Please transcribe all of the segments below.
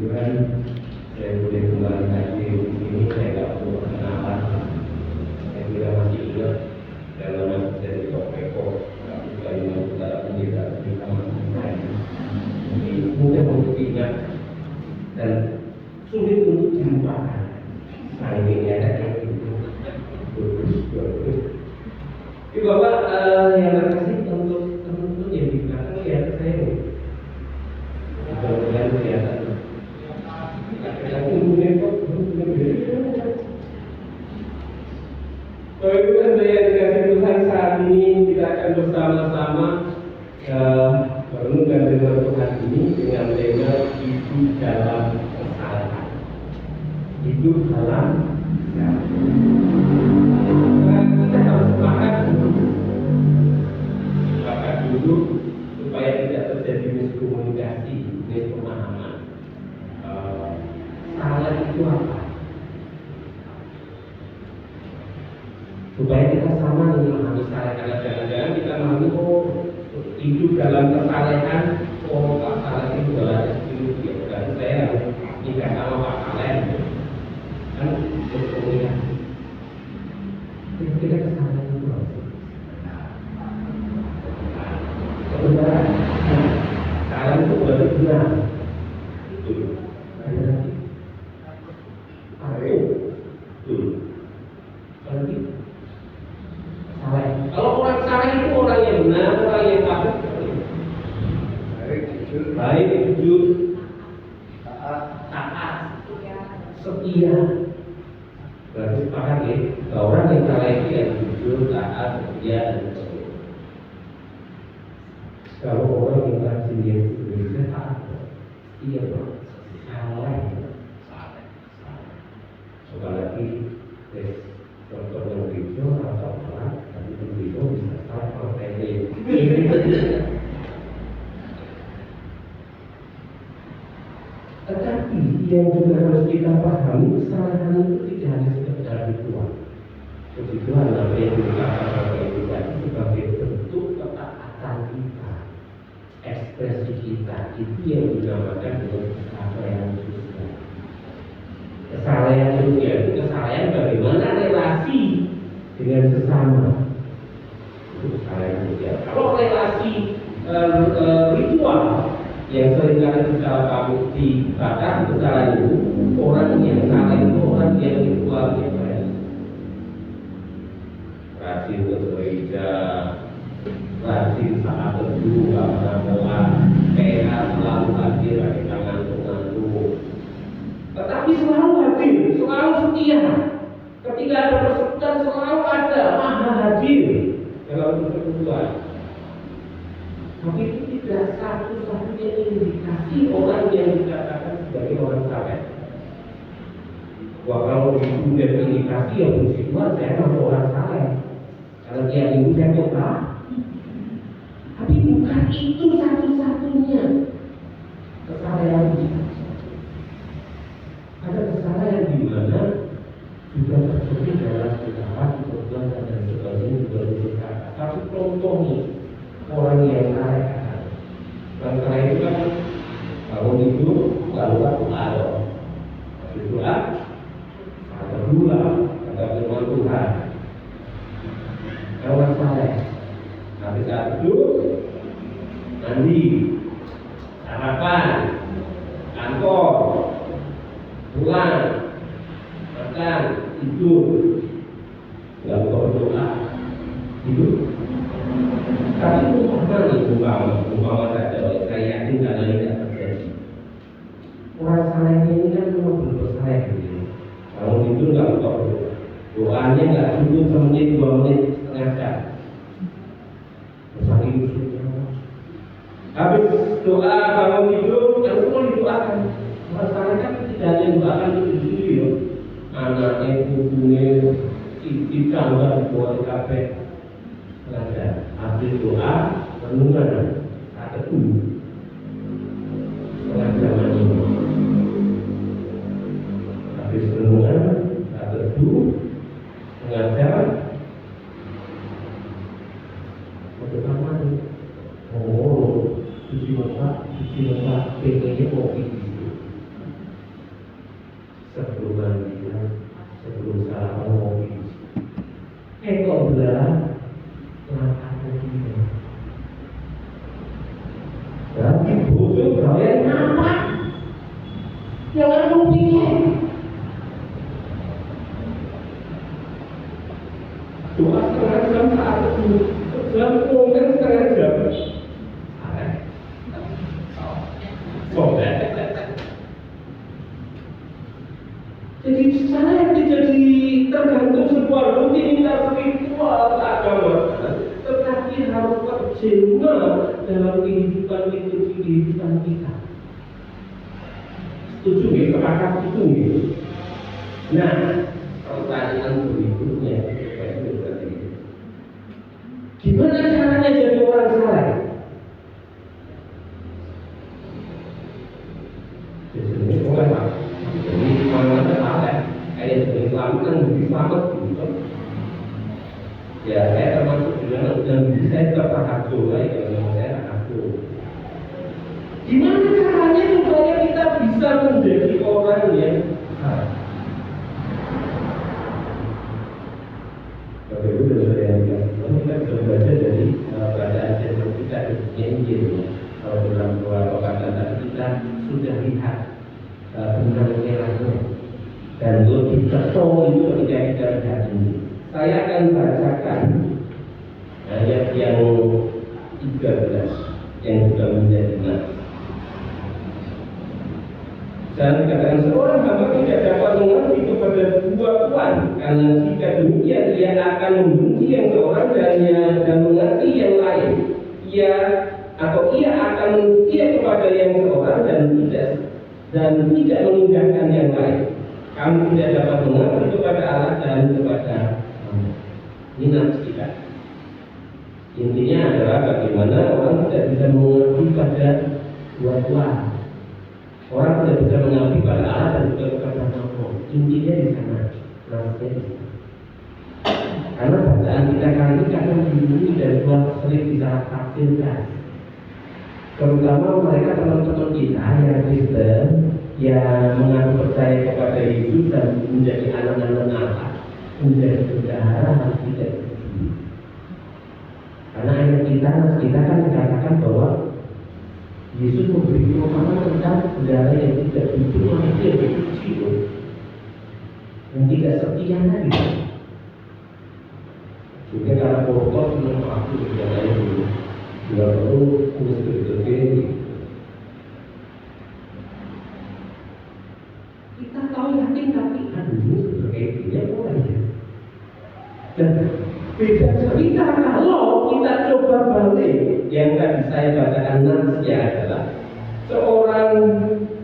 tujuan saya boleh kembali lagi ini saya nggak perlu kenalan. Saya kira masih ingat dalam masuk dari Topeko Kalimantan Utara tidak kita masih main. Jadi mudah untuk ingat dan sulit untuk dilupakan. Nah ini ada yang itu. Jadi Bapak yang terkasih untuk teman-teman yang di belakang ya saya ini. Mudah-mudahan kelihatan. Bapak Ibu dan saya dikasih Tuhan saat ini kita akan bersama-sama merenungkan firman Tuhan ini dengan tema hidup dalam kesalahan. Hidup dalam kita harus sepakat dulu supaya tidak terjadi miskomunikasi, mispemahaman. Salah itu apa? Supaya kita sama memahami salah, karena jangan-jangan kita memahami hidup dalam kesalahan, Pak Salah itu adalah itu dan saya harus nikah sama Pak Salah kan berkomunikasi. Kita kesalahan itu sebenarnya salah itu berarti benar. Itu berarti salah. Kalau orang salah itu orang yang benar, orang yang takut, baik, jujur, taat, setia. Berarti sepakat ya, orang yang salah itu yang jujur, taat, setia, dan setia. Kalau orang yang tak sendiri itu taat, iya bro, salah. Apalagi dokter yang video atau apa, tapi video bisa salah kalau ini. Tetapi yang juga harus kita pahami, kesalahan itu tidak hanya sekedar ritual. Ritual apa yang dikatakan oleh kita sebagai bentuk ketaatan kita, ekspresi kita itu yang dinamakan dengan kesalahan sosial. Kesalahan sosial itu kesalahan bagaimana relasi dengan sesama. Itu kesalahan sosial. Kalau relasi ritual yang seringkali secara kamu dibatas kesalahan itu, orang yang salah itu orang yang ritualnya baik, rajin ke gereja, rajin saat teduh, gak pernah telat, sehat, selalu hadir, pakai tangan ngantuk. Tetapi selalu hadir, selalu setia. Ketika ada persekutuan selalu ada, maha hadir dalam persekutuan. Tapi itu tidak satu-satunya indikasi orang yang dikatakan sebagai orang saleh. Wah kalau itu dari indikasi yang puji Tuhan, saya masuk orang saleh. Kalau dia minggu saya coba. Tapi bukan itu satu-satunya kesalahan kita. Ada kesalahan di mana juga tersebut dalam kesalahan, kebetulan dan sebagainya juga berkata. Tapi contohnya orang yang salah. Dan karena itu kan bangun itu lalu aku ada berdoa atau dua kata firman Tuhan. Orang saleh nanti saat itu mandi, sarapan, kantor, pulang, makan, tidur, lalu berdoa, hidup. Tapi itu umpama saja oleh saya yakin karena tidak terjadi. Orang saleh ini kan memang belum bersaleh gitu. Kalau tidur nggak buka berdoa, doanya nggak cukup semenit 2 menit setengah jam. Saking musuhnya. Habis doa bangun tidur, yang semua didoakan. Orang saleh kan tidak hanya doakan itu sendiri loh. Anaknya, ibunya, tidak dibuat di kafe. Ada habis doa renungan ada dulu setengah jam ini habis renungan ada dulu setengah jam berdoa mandi cuci muka pengennya kopi gitu tergantung sebuah rutinitas ritual keagamaan, tetapi harus terjemah dalam kehidupan kita. Setuju ya, sepakat itu ya. Nah, pertanyaan berikutnya, gimana caranya jadi orang saleh? Jadi orang jadi mana saleh? Kayak sebagai Islam kan lebih selamat gitu. Ya saya termasuk juga dan saya tertakjub lah ya, saya takjub. Gimana caranya supaya kita bisa menjadi orang yang saleh? Bapak Ibu dan Saudara yang dikasihi, kita bisa membaca dari bacaan Firman kita di Injil. Kalau dalam beberapa kata kita sudah lihat tentang merahnya dan lebih ketol itu ketika kita lihat ini. Saya akan bacakan ayat yang 13 yang sudah menjadi nas. Dan dikatakan seorang hamba tidak dapat mengerti kepada dua tuan, karena jika demikian ia akan membenci yang seorang dan mengerti yang lain. Ia akan setia kepada yang seorang dan tidak mengindahkan yang lain. Kamu tidak dapat mengerti kepada Allah dan kepada ini nas kita. Intinya adalah bagaimana orang tidak bisa mengerti pada dua tuan. Orang tidak bisa mengabdi pada Allah dan juga kepada makhluk. Intinya di sana, nasibnya. Karena bacaan kita kali ini kadang bingung dan sering disalah tafsirkan. Terutama mereka teman-teman kita yang Kristen yang mengaku percaya kepada Yesus dan menjadi anak-anak Allah, menjadi bendahara harus tidak begitu. Karena ayat kita kan dikatakan bahwa Yesus memberi pemahaman tentang bendahara yang tidak jujur, manusia yang dipuji, yang tidak setia tadi. Juga karena kotor senang aku bendahara itu, juga perlu punya seperti kita tahu yakin tapi aduh sepertinya boleh ya. Dan beda cerita kalau kita coba balik. Yang tadi saya bacakan nasnya adalah seorang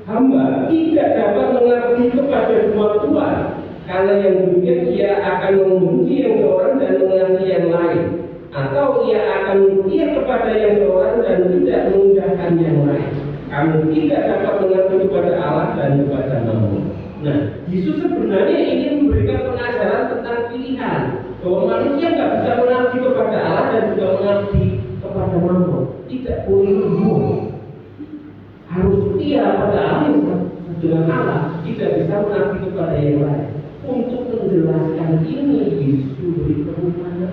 hamba tidak dapat mengabdi kepada dua tuan, karena yang demikian ia akan membenci yang seorang dan mengasihi yang lain, atau ia akan setia kepada yang seorang dan tidak mengindahkan yang lain. Kamu tidak dapat mengabdi kepada Allah dan kepada Mammon. Nah, Yesus sebenarnya ingin memberikan pengajaran tentang pilihan, bahwa manusia tidak bisa mengabdi kepada Allah dan juga mengabdi kepada Mammon. Tidak boleh dua. Harus setia pada Allah dengan Allah, tidak bisa mengabdi kepada yang lain. Untuk menjelaskan ini, Yesus beri perumpamaan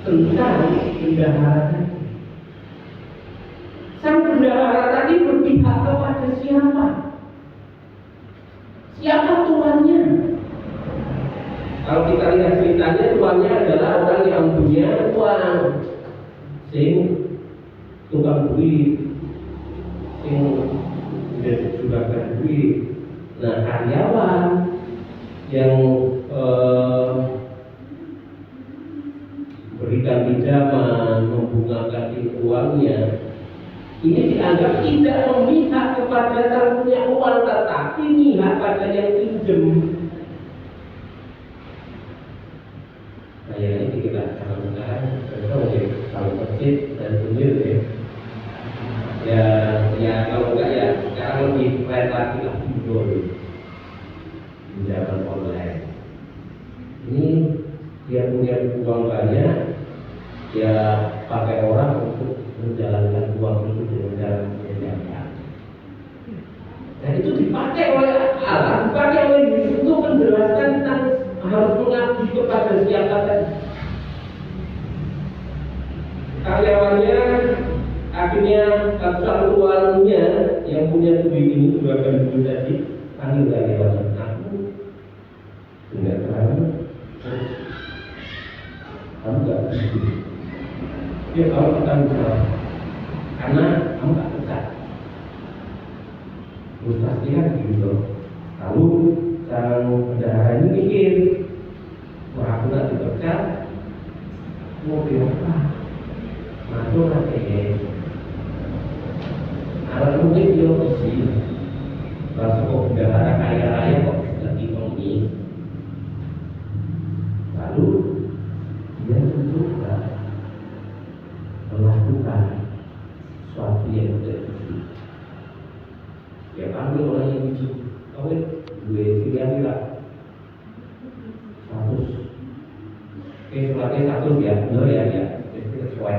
tentang bendahara. Sang bendahara tadi berpihak kepada siapa? Siapa tuannya? Kalau kita lihat ceritanya, tuannya adalah orang yang punya uang, sing tukang duit, sing juragan duit. Nah, karyawan yang berikan pinjaman, membungakan uangnya, ini dianggap tidak memihak kepada yang punya uang, tetapi memihak pada yang pinjam. Nah, yang ini kita akan sekarang kalau masjid dan tunjuk ya kalau enggak ya sekarang lebih keren lagi lah pinjaman online. Ini dia punya uang banyak, dia pakai orang untuk menjalankan uang itu dengan cara menjalankan. Dan itu dipakai oleh Allah, dipakai oleh Yesus untuk menjelaskan tentang harus mengabdi kepada siapa tadi. Karyawannya akhirnya sang tuannya yang punya duit ini juga kan duit tadi panggil karyawannya, aku tidak terlalu kamu nggak bisa. Dia kalau kita jawab karena kamu nggak bisa. Terus pastikan gitu. Lalu sang bendahara ini mikir, wah aku nak dipecat, mau apa? Masuk nanti. Alat mungkin dia isi, masuk bendahara kaya raya kok lagi ini. Lalu dia mencoba melakukan suatu yang tidak begitu. Ya kami orang yang lucu, kau gue sini lah 100. Oke, suratnya 1 ya, benar ya, sesuai.